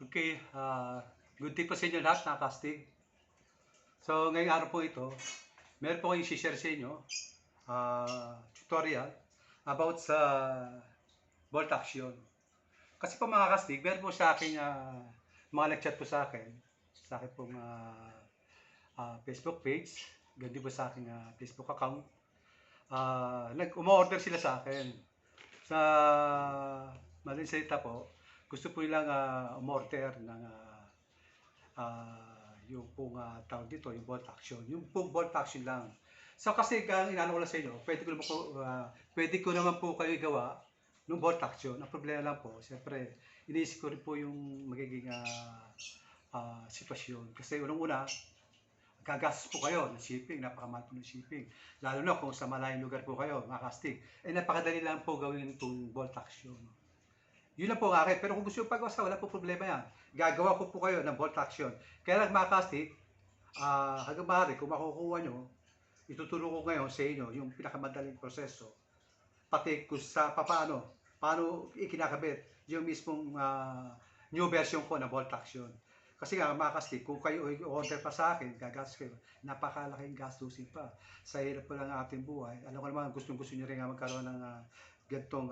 Okay, good day po sa inyo lahat, mga kastig. So, ngayong araw po ito, meron po kayong share sa inyo, tutorial about sa bolt action. Kasi po mga kastig, meron po sa akin, mga nag-chat po sa akin pong Facebook page, ganun po sa aking Facebook account. Nag-umorder sila sa akin. Sa madaling salita po, gusto po nilang umorder ng yung pong tawag dito, yung bolt action. Yung pong bolt action lang. So kasi inaano ko lang sa inyo, pwede ko naman po kayo igawa ng bolt action. Ang problema lang po, siyempre, iniisip ko rin po yung magiging sitwasyon. Kasi unang-una, gagastos po kayo ng shipping, napakamahal po ng shipping. Lalo na kung sa malayong lugar po kayo, mga kastig. Napakadali lang po gawin itong bolt action. Yun lang po ang akin. Pero kung gusto yung pag-wasa, wala po problema yan. Gagawa ko po kayo ng bolt action. Kaya lang mga kastig, hanggang maaari, kung makukuha nyo, itutulong ko ngayon sa inyo yung pinakamadaling proseso. Pati kung sa paano ikinakabit yung mismong new version ko na bolt action. Kasi nga mga kastig, kung kayo order pa sa akin, gagastos kayo, napakalaking gastusin pa. Sa hirap po lang ating buhay. Alam ko naman, gustong-gusto nyo rin nga magkaroon ng ganitong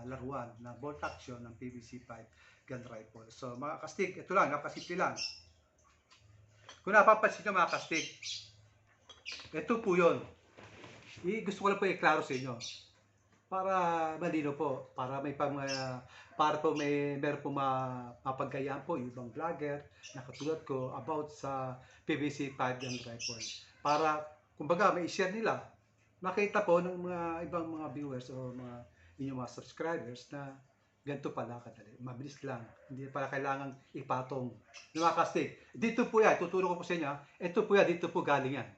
laruan na bolt action ng PVC pipe gun rifle. So mga kastig, ito lang, napasimple lang. Kung napapansin nyo mga kastig, ito po yun. Gusto ko lang po i-klaro sa inyo. Para malino po, para meron po mapagkayaan po yung ibang vlogger na katulad ko about sa PVC pipe gun rifle. Para, kumbaga, may i-share nila, makita po ng mga ibang mga viewers o inyong mga subscribers na ganito pala kadali. Mabilis lang. Hindi pala kailangan ipatong. Mga kastig, dito po yan, tuturo ko po sa inyo. Ito po yan, dito po galing yan.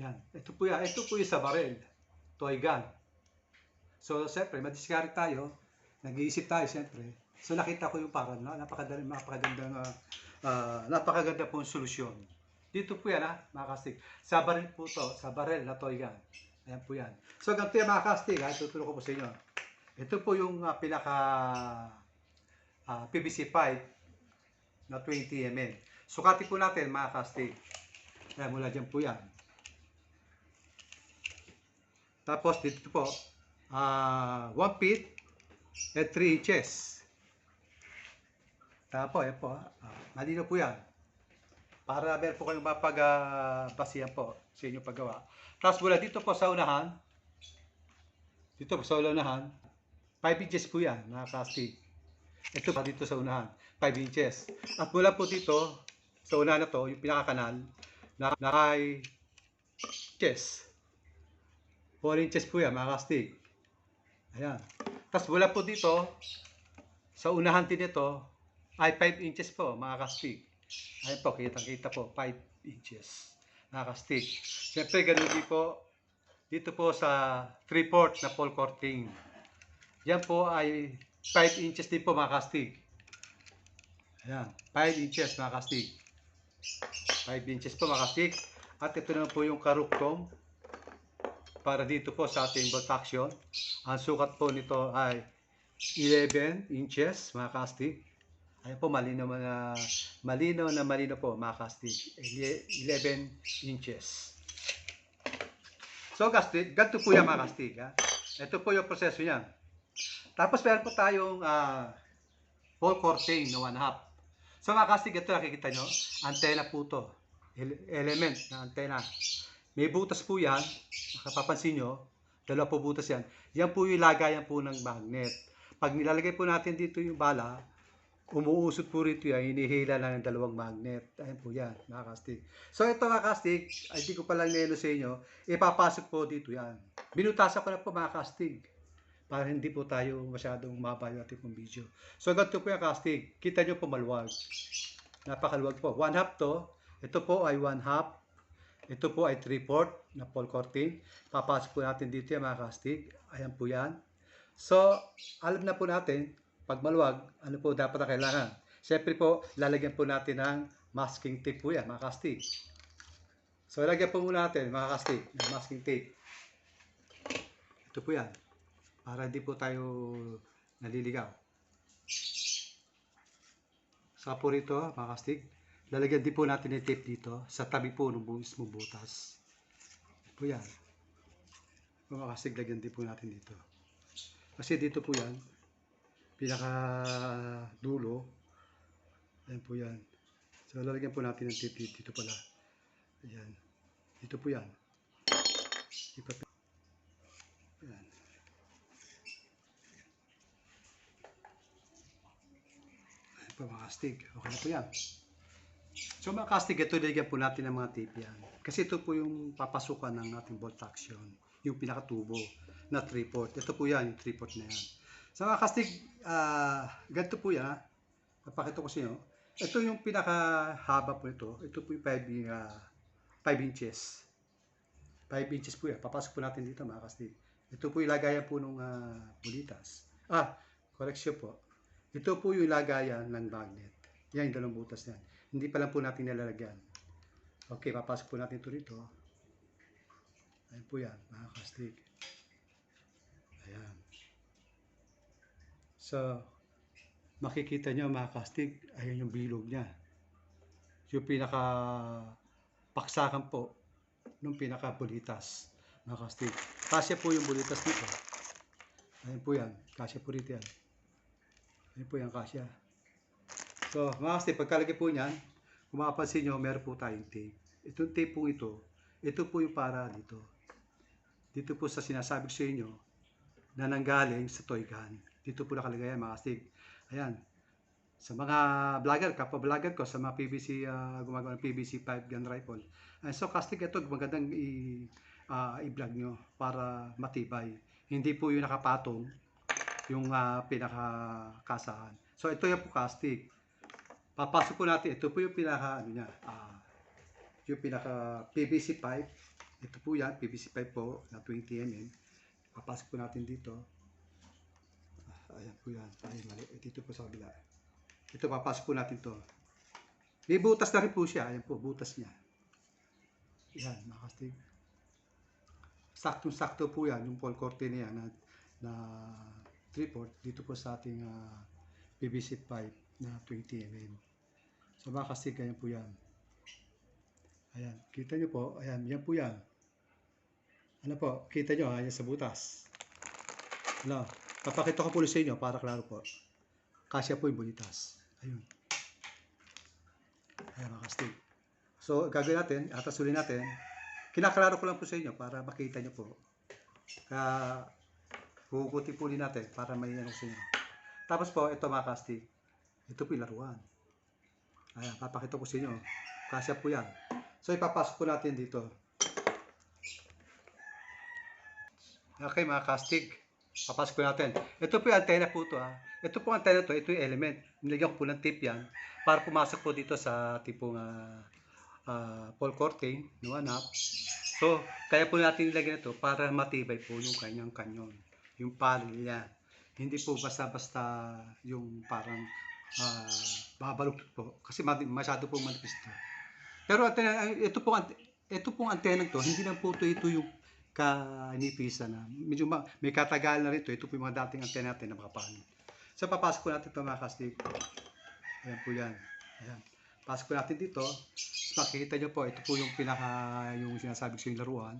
Yan. Ito po yan. Ito po yung sa baril. Toy gun. So, siyempre, madiskarte tayo. Nag-iisip tayo, siyempre. So, nakita ko yung parang napakaganda pong solusyon. Dito po yan, mga kastig. Sa baril po to, sa baril na toy gun. Ayan po yan. So, ganito yan, mga kastig, tuturo ko po sa inyo. Ito po yung pinaka PVC pipe na 20 ml. Sukatin po natin, mga kastig. Ayan, mula dyan po yan. Tapos, dito po, 1 feet at 3 inches. Tapos, ayan po, malino po yan. Para meron po kayong mapag-basihan po sa inyong paggawa. Tapos mula dito po sa unahan, 5 inches po yan, mga kastig. Ito pa dito sa unahan, 5 inches. At mula po dito, sa unahan na to, yung pinakakanal, na ay inches. 4 inches po yan, mga kastig. Ayan. Tapos mula po dito, sa unahan din ito, ay 5 inches po, mga kastig. Ayan po, kitang-kita po, 5 inches. Mga kastig. Siyempre, ganun din po, dito po sa 3/4 na full coating. Yan po ay 5 inches din po, mga kastig. Ayan, 5 inches, mga kastig. 5 inches po, mga kastig. At ito naman po yung karuktong para dito po sa ating bolt action. Ang sukat po nito ay 11 inches, mga kastig. Ayan po, malinaw na po, mga kastig. 11 inches. So, kastig, ganito po yan, mga kastig. Ito po yung proseso niya. Tapos, meron po tayong full coating na 1/2. So, mga kastig, ito nakikita nyo. Antena po to. Element na antena. May butas po yan. Nakapapansin nyo. Dalawa po butas yan. Yan po yung lagayan po ng magnet. Pag nilalagay po natin dito yung bala, umuusot po rito yan, hinihila lang ng dalawang magnet. Ayan po yan, mga kastig. So ito, mga kastig, hindi ko palang nelo sa inyo, ipapasok po dito yan. Binutasan ko na po, mga kastig, para hindi po tayo masyadong mabayo natin pong video. So ganito po yung kastig, kita nyo po maluwag. Napakaluwag po. 1/2 to, ito po ay 1/2, ito po ay 3/4 na full coating. Papasok po natin dito yan, mga kastig. Ayan po yan. So, alam na po natin, pag maluwag, ano po dapat na kailangan? Siyempre po, lalagyan po natin ng masking tape po yan, mga kastig. So, lagyan po muna natin, mga kastig, ng masking tape. Ito po yan. Para hindi po tayo naliligaw. po rito, mga kastig, lalagyan din po natin yung tape dito sa tabi po ng mismong butas. Po yan. Mga kastig, lagyan din po natin dito. Kasi dito po yan, pinaka dulo. Ayan po yan. So, lalagyan po natin ng tape dito pala. Ayan. Dito po yan. Ayan. Ayan po mga kastig. Okay na po yan. So mga kastig, ito lalagyan po natin ng mga tape yan. Kasi ito po yung papasukan ng ating bolt action. Yung pinakatubo na 3/4. Ito po yan, yung 3/4 na yan. So mga kastig, ganito po yan. Papakita ko sa inyo. Ito yung pinakahaba po ito. Ito po yung 5 inches. 5 inches po yan. Papasok po natin dito mga kastig. Ito po yung lagayan po ng bulitas. Correction po. Ito po yung lagayan ng magnet. Yan yung dalawang butas yan. Hindi pa lang po natin nilalagyan. Okay, papasok po natin ito rito. Ayan po yan, mga kastig. Ayan. So, makikita nyo mga kastig, ayan yung bilog niya. Yung pinaka paksakan po ng pinaka bulitas, mga kastig. Kasya po yung bulitas dito. Ayan po yan, kasya po rito yan. Ayan po yan, kasya. So, mga kastig, pagkalagay po niyan, kung makapansin nyo, meron po tayong tape. Itong tape po ito po yung para dito. Dito po sa sinasabi ko sa inyo, na nanggaling sa toy gun. Dito po nakalagay yan, mga kastig. Ayan. Sa mga vlogger, kapwa vlogger ko, sa mga PVC, gumagawa ng PVC pipe gun rifle. So, kastig, ito, magandang i-vlog nyo para matibay. Hindi po yung nakapatong, yung pinakakasahan. So, ito yung po kastig. Papasok po natin, ito po yung pinaka, yung pinaka PVC pipe. Ito po yan, PVC pipe po, na 20 mm. Papasok po natin dito. Ayan po yan, ay mali. Dito po sa kabila. Ito, papasok po natin to. May butas na rin po siya, ayan po, butas niya. Yan, makastig. Saktong-sakto po yan, yung Paul Corte na yan, na 3/4, dito po sa ating PVC pipe na 20 mm. So makastig, ayan po yan. Ayan, kita nyo po, ayan, yan po yan. Ano po, kita nyo, ayan sa butas. Ano, papakita ko po sa inyo para klaro po. Kasya po yung bulitas. Ayun. Ayan, makastig. So, gagawin natin, atasulin natin. Kinaklaro ko lang po sa inyo para makita nyo po. Kaya, hugutin po din natin para may ano sa inyo. Tapos po, ito makastig. Ito po yung laruan. Ayan, papakita ko sa inyo. Kasya po yan. So, ipapasok po natin dito. Okay, mga kastig. Papasok po natin. Ito po yung antena po ito. Ito po ang antena to. Ito yung element. Nilagyan ko po ng tape yan para pumasok po dito sa tipong Paul Corte, no, anak. So, kaya po natin nilagyan ito para matibay po yung kanyang kanyon. Yung palo niya. Hindi po basta-basta yung parang babaluktot po. Kasi masyado po manipis ito. Pero ito pong antena to, hindi lang po ito yung kanipisa na. Medyo may katagal na rin ito. Ito po yung mga dating antena natin na makapano. So, papasok po natin ito mga kastig. Ayan po yan. Ayan. Pasok po natin dito. Makikita nyo po, ito po yung yung sinasabi ko sa yung laruan.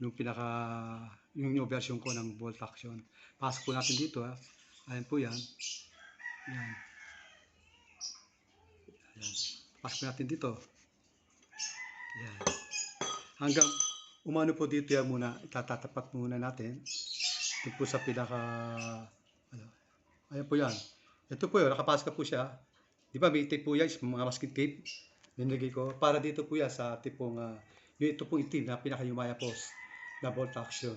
Yung new version ko ng bolt action. Pasok po natin dito. Ayan po yan. Ayan. Ayan. Pasok po natin dito. Ayan. Hanggang umano po dito yan muna. Itatapat muna natin. Ito po sa ayan po yan. Ito po yun. Nakapasok po siya. Di ba may tape po yan. Mga masking tape. Nilagay ko. Para dito po yan sa tipong ito pong itim na pinakayumaya post na bolt action.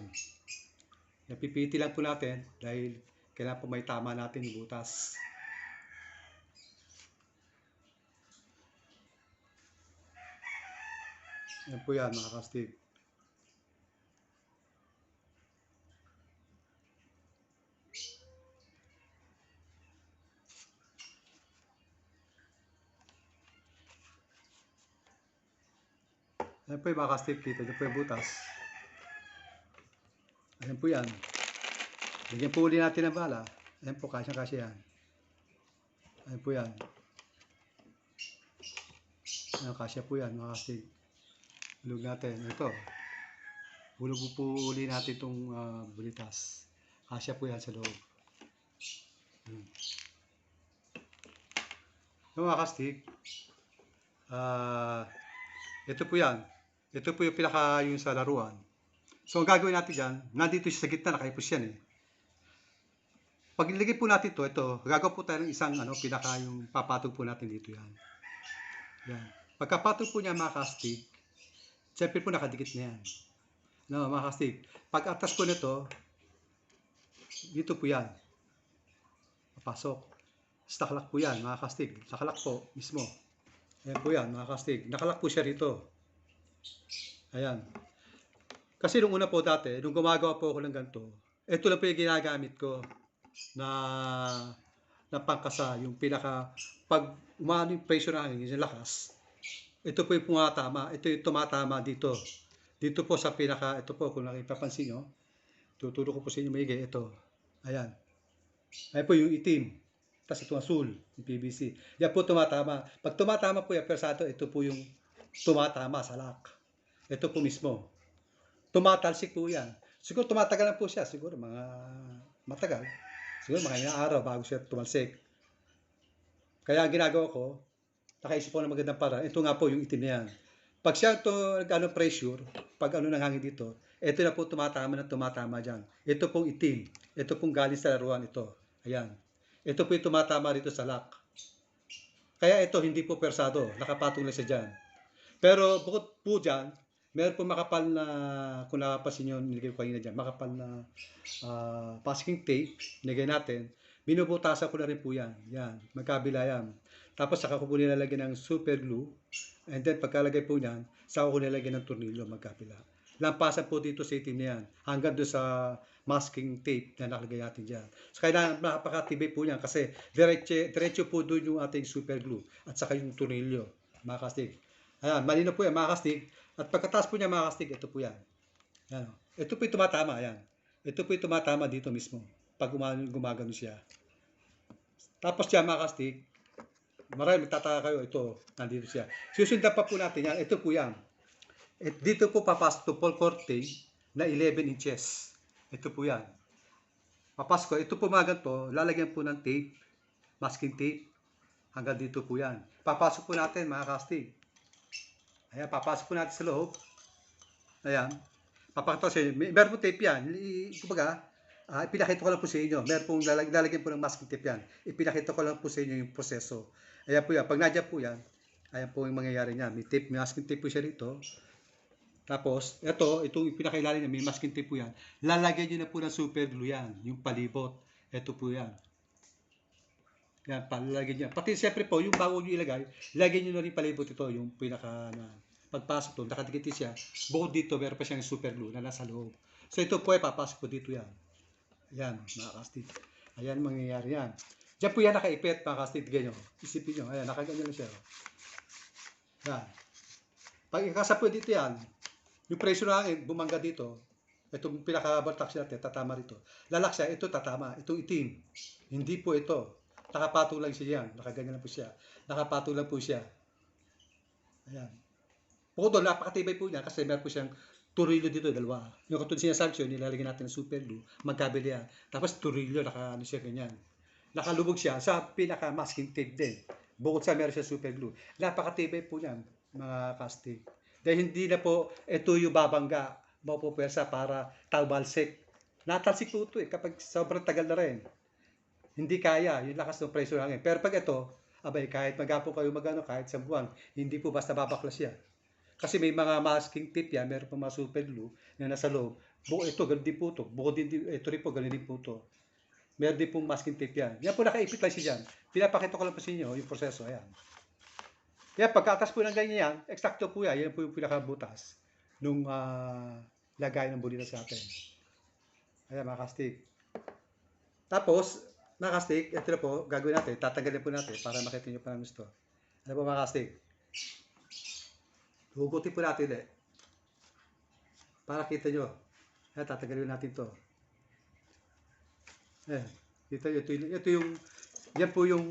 Napipiti lang po natin dahil kailangan po may tama natin yung butas. Yan po yan mga kastig. Ayan po yung mga kastig. Kita nyo po yung butas. Ayan po yan. Lagyan po ulit natin ng bala. Ayan po, kasya-kasya yan. Ayan po yan. Ayan, kasya po yan mga kastig. Hulog natin. Ito. Hulog po uli natin itong bulitas. Kasya po yan sa loob. Yung mga kastig, ito po yan. Ito po yung pinaka yung sa laruan. So, ang gagawin natin dyan, nandito siya sa gitna, nakaipos yan eh. Pag ilagay po natin ito, gagawin po tayo ng isang pinaka yung papatog po natin dito yan. Yan. Pagkapatog po niya mga kastig, siyempre po nakadikit na yan. No, mga kastig. Pag atas po nito, dito po yan. Papasok. Nakalak po yan mga kastig. Nakalak po mismo. Ayan po yan mga kastig. Nakalak po siya rito. Ayan. Kasi nung una po dati, nung gumagawa po ako ng ganito, ito lang po yung ginagamit ko na pangkasa, yung pinaka, pag umano yung pressure ng hangin, yung lakas, ito po yung pumatama, ito yung tumatama dito. Dito po sa pinaka, ito po, kung nakipapansin nyo, tuturo ko po sa inyo maigi, ito. Ayan. Ayan po yung itim. Tapos ito asul, yung PVC. Yan po tumatama. Pag tumatama po yung persado, ito po yung tumatama sa lock. Ito po mismo. Tumatalsik po yan. Siguro tumatagal na po siya. Siguro mga matagal. Siguro mga ilang araw bago siya tumalsik. Kaya ang ginagawa ko, nakaisip ko ng magandang paraan. Ito nga po yung itim na yan. Pag siya ito pressure, pag nang hangin dito, ito na po tumatama dyan. Ito pong itim. Ito pong galing sa laruan ito. Ayan. Ito po yung tumatama dito sa lock. Kaya ito hindi po persado. Nakapatong lang siya dyan. Pero bukod po dyan, meron po makapal na, kung nakapasin nyo, nilagay ko kanina dyan, makapal na masking tape, nilagay natin. Binubutasan ko na rin po yan. Yan, magkabila yan. Tapos saka ko po nilalagyan ng super glue. And then pagkalagay po niyan, saka ko nilalagyan ng tornilyo magkabila. Lampasan po dito sa itim na yan. Hanggang doon sa masking tape na nakalagay natin dyan. So kailangan napakatibay po yan kasi diretso po doon yung ating super glue at saka yung tornilyo, mga kastig. Ayan, malino po yan mga kastig. At pagkataas po niya mga kastig, ito po yan. Ayan, ito po yung tumatama. Ayan. Ito po yung tumatama dito mismo. Pag gumagano siya. Tapos siya mga kastig, marami magtataka kayo, ito, nandito siya. Susundan pa po natin yan. Ito po yan. At dito po papasok ito, full courting na 11 inches. Ito po yan. Papasok ko. Ito po mga ganito, lalagyan po ng tape, masking tape. Hanggang dito po yan. Papasok po natin mga kastig. Ayan, papasok po natin sa loob. Ayan. Papakita ko sa inyo. Meron po tape yan. Kumbaga, ipinakita ko lang po sa inyo. Meron pong lalagyan po ng masking tape yan. Ipinakita ko lang po sa inyo yung proseso. Ayan po yan. Pag nadyan po yan, ayan po yung mangyayari niya. May tape, may masking tape po siya rito. Tapos, itong pinakailalim niya, may masking tape po yan. Lalagyan nyo na po ng super glue yan. Yung palibot. Ito po yan. Yan, palalagyan niya. Pati siyempre po, yung bago nyo ilagay, lagyan nyo na rin palibot ito, yung pinaka na pagpasok to, nakadikit siya. Bukod dito, meron pa siyang super glue na nasa loob. So ito po ay papasok po dito yan. Ayan, mga kastig. Ayan, mangyayari yan. Diyan po yan nakaipit, mga kastig. Tignan nyo. Isipin nyo. Ayan, nakaganyan lang siya. Yan. Pag ikasa po dito yan, yung pressure na hangin, bumangga dito. Itong pinaka-baltax natin, tatama rito. Lalak siya, ito tatama. Itong itim. Hindi po ito. Nakapatong lang siya yan. Nakaganyan lang po siya. Nakapatong lang po siya. Ayan. Bukod doon, napakatibay po niya kasi meron po siyang turilyo dito, dalawa. Yung katulad sinasabi ko, nilalagyan natin ng super glue, magkabili yan. Tapos turilyo, siya ganyan. Nakalubog siya sa pinaka-masking tape din. Bukod sa meron siya super glue. Napakatibay po niyan, mga kastig. Dahil hindi na po ito yung babangga, mapupwersa para talbalsik. Natalsik po ito kapag sobrang tagal na rin. Hindi kaya, yung lakas ng pressure hangin. Pero pag ito, abay, kahit magapo kayo kahit sa buwan, hindi po basta babaklas yan. Kasi may mga masking tape yan, meron pa mga super glue na nasa loob. Ito, ganun din po ito. Ito rin po, ganun din po ito. Meron din pong masking tape yan. Yan po, nakaipit lang siya dyan. Pinapakita ko lang po sa inyo yung proseso. Ayan. Kaya pagkatas po ng ganyan yan, eksakto po yan. Yan po yung pinakabutas nung lagay ng bulitas natin. Ayan, mga kastig. Tapos, mga kastig, ito na po, gagawin natin. Tatanggalin po natin para makita nyo pa ng gusto. Ano po mga kastig? Hugutin po natin ulit. Para kita nyo. Ayan, tatanggalin natin to. Ayan. Ito yung, yan po yung,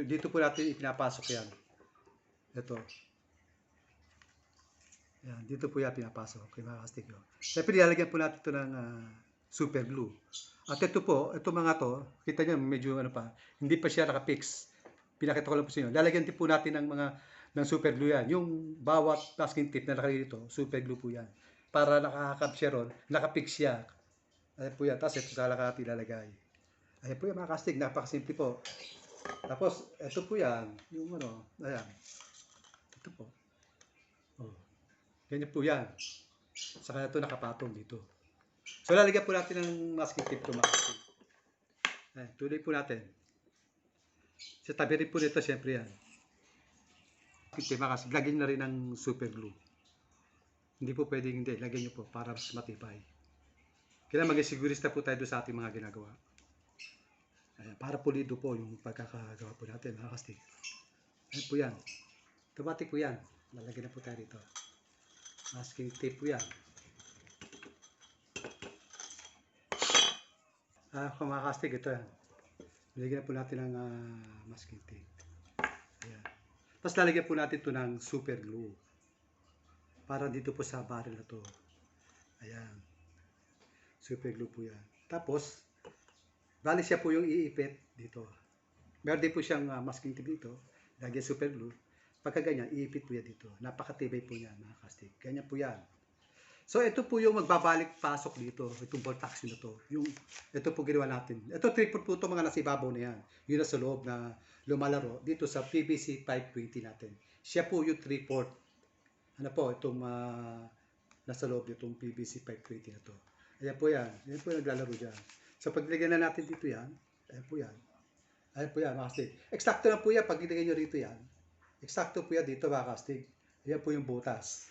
dito po natin ipinapasok yan. Ito. Yan, dito po yan pinapasok. Okay, mga kastig. Siyempre, nilalagyan po natin ito ng super glue. At ito po, ito mga to, kita nyo, medyo ano pa, hindi pa siya nakapix. Pinakita ko lang po sa inyo. Lalagyan din po natin ng super glue yan. Yung bawat masking tip na nakalagay dito, super glue po yan. Para nakakap siya ron, nakapix siya. Ayan po yan. Tapos ito sa lakat ilalagay. Ayan po yan mga kastig, napakasimple po. Tapos, ito po yan, yung ano, ayan. Ito po. Oh. Ganyan po yan. Saka ito nakapatong dito. So, lalagyan po natin ng masking tape ito mga kastig. Ayan, tuloy po natin. Sa tabi rin po nito, syempre yan. Masking tape mga kastig, lagyan na rin ng super glue. Hindi po pwedeng hindi, lagyan nyo po para mas matibay. Kailangan maging sigurista po tayo sa ating mga ginagawa. Ayan, para pulido po yung pagkakagawa po natin mga kastig. Ayan po yan. Automatic po yan. Lalagyan na po tayo dito. Masking tape po yan. Kung mga kastig, ito yan. Lalagyan na po natin ng masking tape. Ayan. Tapos lalagyan po natin ito ng super glue. Para dito po sa barrel na to. Ayan. Super glue po yan. Tapos, bali siya po yung iipit dito. Meron din po siyang masking tape dito. Lagyan super glue. Pagka ganyan, iipit po yan dito. Napakatibay po yan, mga kastig. Ganyan po yan. So, ito po yung magbabalik pasok dito. Itong bolt action na to. Ito po ginawa natin. Ito, 3/4 po ito mga nasa ibabaw na yan. Yun na sa loob na lumalaro. Dito sa PVC 520 natin. Siya po yung 3/4. Ano po, itong nasa loob itong PVC 520 na to. Ayan po yan. Ayan po yung naglalaro dyan. So, pag nilagyan na natin dito yan, ayan po yan. Ayan po yan, mga kastig. Eksakto na po yan pag nilagyan nyo rito yan. Eksakto po yan dito, mga kastig. Ayan po yung butas.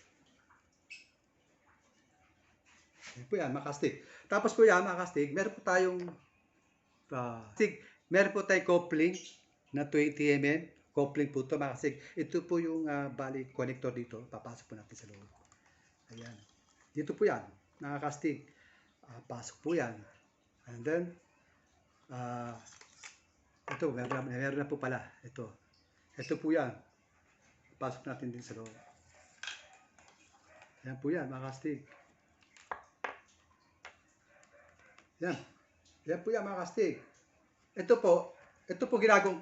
Ayan po yan, mga kastig. Tapos po yan, mga kastig, meron po tayong meron po tayong coupling na 20 mm. Coupling po ito, mga kastig. Ito po yung bali connector dito. Papasok po natin sa loob. Ayan. Dito po yan, mga kastig. Pasok po yan. And then, ito, meron na po pala. Ito po yan. Pasok natin din sa loob. Ayan po yan, mga kastig. Yan. Yan po yan, mga kastig. Ito po ginagawa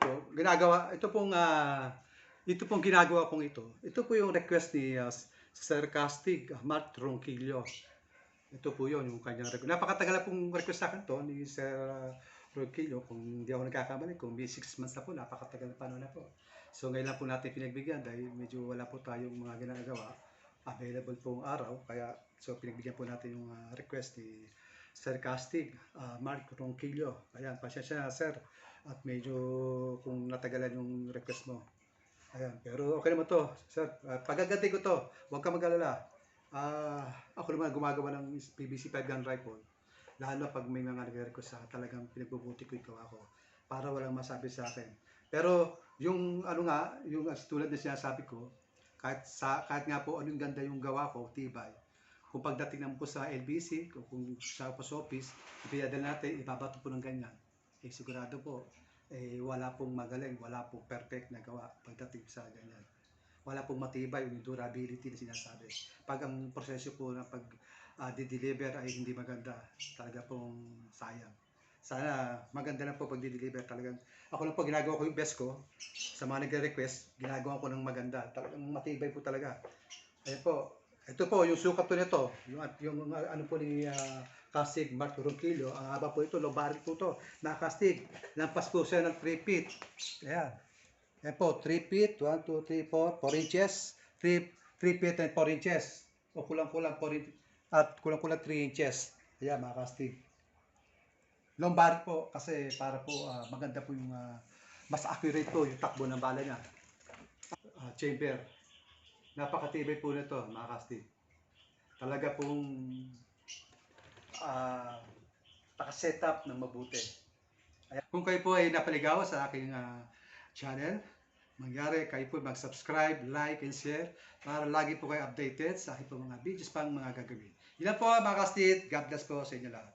kong ito. Ito po yung request ni Sir Castig, Mark Ronquillo. Ito po yun, yung kanyang request. Napakatagal na pong request sa akin to ni Sir Ronquillo. Kung hindi ako nagkakamali, kung may 6 months na po, napakatagal na paano na po. So ngayon lang po natin pinagbigyan dahil medyo wala po tayong mga ginagawa. Available pong araw. Kaya so pinagbigyan po natin yung request ni Sir Castig, Mark Ronquillo. Ayan, pasensya na sir. At medyo kung natagalan yung request mo. Ayan, pero okay naman to, sir. Pagaganti ko to, huwag ka mag-alala. Ako naman gumagawa ng PVC 5 gun rifle. Lalo pag may mga nag-request sa talagang pinagbubuti ko ikaw ako. Para walang masabi sa akin. Pero yung yung tulad na sinasabi ko, kahit nga po anong ganda yung gawa ko, tibay. Kung pagdating naman po sa LBC, kung sa post office, ipinadala natin, ibabato po ng ganyan. Sigurado po, wala pong magaling, wala pong perfect na gawa pagdating sa ganyan. Wala pong matibay yung durability na sinasabi. Pag ang proseso po na di-deliver ay hindi maganda, talaga pong sayang. Sana maganda lang po pag di-deliver talagang. Ako lang po ginagawa ko yung best ko. Sa mga nagre-request, ginagawa ko ng maganda. Talagang matibay po talaga. Ayan po. Ito po, yung sukat po nito. Yung ano po ni Castig, Mark Ronquillo. Ang haba po ito, lobarit po ito. Nakastig. Lampas po siya ng 3 feet. Ayan. Ayan po, 3 feet. 1, 2, 3, 4. 4 inches. 3 feet and 4 inches. O kulang-kulang 4 inches. At kulang-kulang 3 inches. Ayan, mga Castig. Lombard po kasi para po maganda po yung mas accurate po yung takbo ng bala niya. Chamber. Napakatibay po nito, mga Castig. Talaga pong naka-setup ng mabuti. Ayan. Kung kayo po ay napaligaw sa aking channel, mangyari kayo po mag-subscribe, like, and share para lagi po kayo updated sa aking po mga videos pang mga gagawin. Yan po, mga Castig. God bless po sa inyo lahat.